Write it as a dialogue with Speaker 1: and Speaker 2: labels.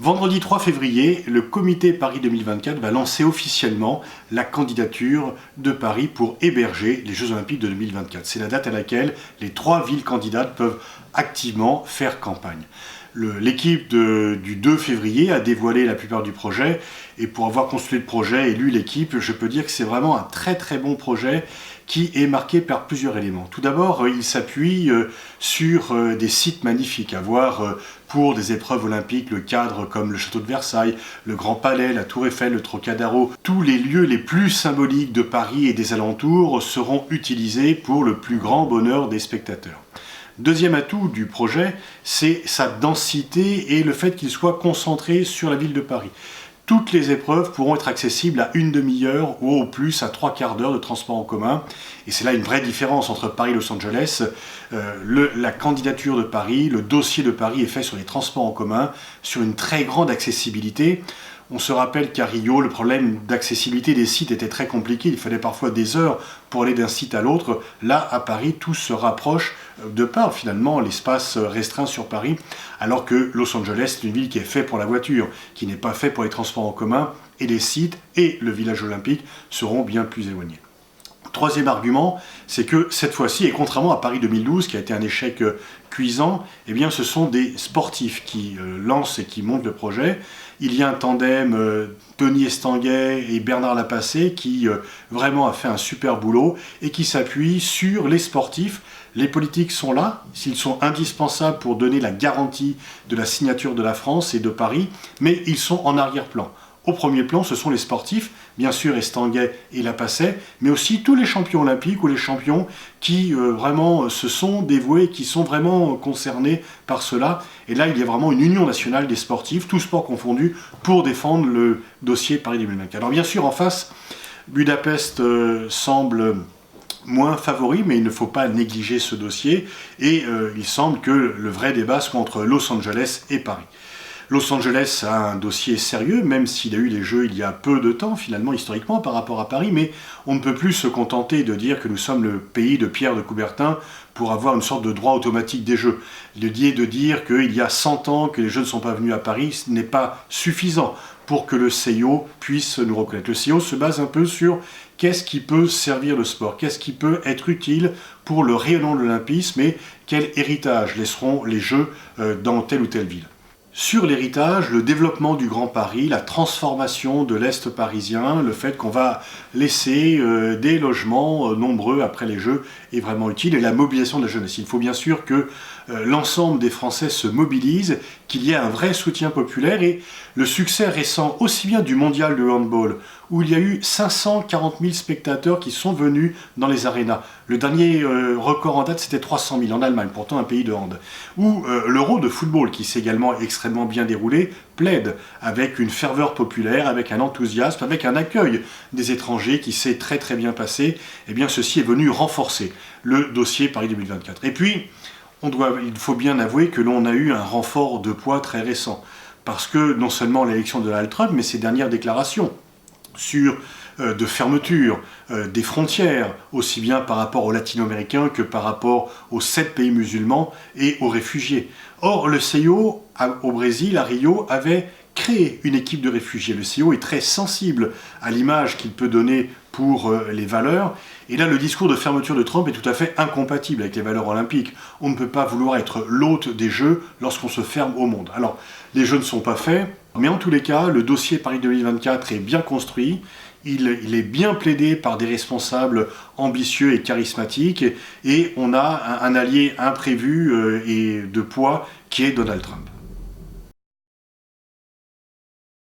Speaker 1: Vendredi 3 février, le comité Paris 2024 va lancer officiellement la candidature de Paris pour héberger les Jeux Olympiques de 2024. C'est la date à laquelle les 3 villes candidates peuvent activement faire campagne. L'équipe du 2 février a dévoilé la plupart du projet, et pour avoir construit le projet et lu l'équipe, je peux dire que c'est vraiment un très très bon projet qui est marqué par plusieurs éléments. Tout d'abord, il s'appuie sur des sites magnifiques à voir pour des épreuves olympiques, le cadre comme le château de Versailles, le Grand Palais, la Tour Eiffel, le Trocadéro. Tous les lieux les plus symboliques de Paris et des alentours seront utilisés pour le plus grand bonheur des spectateurs. Deuxième atout du projet, c'est sa densité et le fait qu'il soit concentré sur la ville de Paris. Toutes les épreuves pourront être accessibles à une demi-heure ou au plus à 3/4 d'heure de transport en commun. Et c'est là une vraie différence entre Paris et Los Angeles. La candidature de Paris, le dossier de Paris est fait sur les transports en commun, sur une très grande accessibilité. On se rappelle qu'à Rio, le problème d'accessibilité des sites était très compliqué. Il fallait parfois des heures pour aller d'un site à l'autre. Là, à Paris, tout se rapproche de par finalement l'espace restreint sur Paris, alors que Los Angeles, c'est une ville qui est faite pour la voiture, qui n'est pas faite pour les transports en commun, et les sites et le village olympique seront bien plus éloignés. Troisième argument, c'est que cette fois-ci, et contrairement à Paris 2012, qui a été un échec cuisant, eh bien, ce sont des sportifs qui lancent et qui montent le projet. Il y a un tandem, Tony Estanguet et Bernard Lapassé, qui vraiment a fait un super boulot et qui s'appuie sur les sportifs. Les politiques sont là, s'ils sont indispensables pour donner la garantie de la signature de la France et de Paris, mais ils sont en arrière-plan. Au premier plan, ce sont les sportifs, bien sûr Estanguet et Lapassé, mais aussi tous les champions olympiques ou les champions qui vraiment se sont dévoués, qui sont vraiment concernés par cela. Et là, il y a vraiment une union nationale des sportifs, tous sports confondus, pour défendre le dossier Paris 2024. Alors bien sûr, en face, Budapest semble moins favori, mais il ne faut pas négliger ce dossier, et il semble que le vrai débat soit entre Los Angeles et Paris. Los Angeles a un dossier sérieux, même s'il a eu les Jeux il y a peu de temps, finalement, historiquement, par rapport à Paris, mais on ne peut plus se contenter de dire que nous sommes le pays de Pierre de Coubertin pour avoir une sorte de droit automatique des Jeux. L'idée de dire qu'il y a 100 ans que les Jeux ne sont pas venus à Paris, ce n'est pas suffisant pour que le CIO puisse nous reconnaître. Le CIO se base un peu sur qu'est-ce qui peut servir le sport, qu'est-ce qui peut être utile pour le rayonnement de l'olympisme et quel héritage laisseront les Jeux dans telle ou telle ville. Sur l'héritage, le développement du Grand Paris, la transformation de l'Est parisien, le fait qu'on va laisser des logements nombreux après les Jeux est vraiment utile, et la mobilisation de la jeunesse. Il faut bien sûr que l'ensemble des Français se mobilisent, qu'il y ait un vrai soutien populaire, et le succès récent aussi bien du mondial de handball, où il y a eu 540 000 spectateurs qui sont venus dans les arénas. Le dernier record en date, c'était 300 000 en Allemagne, pourtant un pays de hand. Ou l'Euro de football, qui s'est également extrêmement bien déroulé, plaide avec une ferveur populaire, avec un enthousiasme, avec un accueil des étrangers qui s'est très très bien passé. Eh bien, ceci est venu renforcer le dossier Paris 2024. Et puis, il faut bien avouer que l'on a eu un renfort de poids très récent. Parce que non seulement l'élection de Donald Trump, mais ses dernières déclarations sur de fermeture des frontières, aussi bien par rapport aux latino-américains que par rapport aux 7 pays musulmans et aux réfugiés. Or, le CIO au Brésil, à Rio, avait créé une équipe de réfugiés. Le CIO est très sensible à l'image qu'il peut donner pour les valeurs. Et là, le discours de fermeture de Trump est tout à fait incompatible avec les valeurs olympiques. On ne peut pas vouloir être l'hôte des Jeux lorsqu'on se ferme au monde. Alors, les Jeux ne sont pas faits, mais en tous les cas, le dossier Paris 2024 est bien construit. Il est bien plaidé par des responsables ambitieux et charismatiques, et on a un allié imprévu et de poids qui est Donald Trump.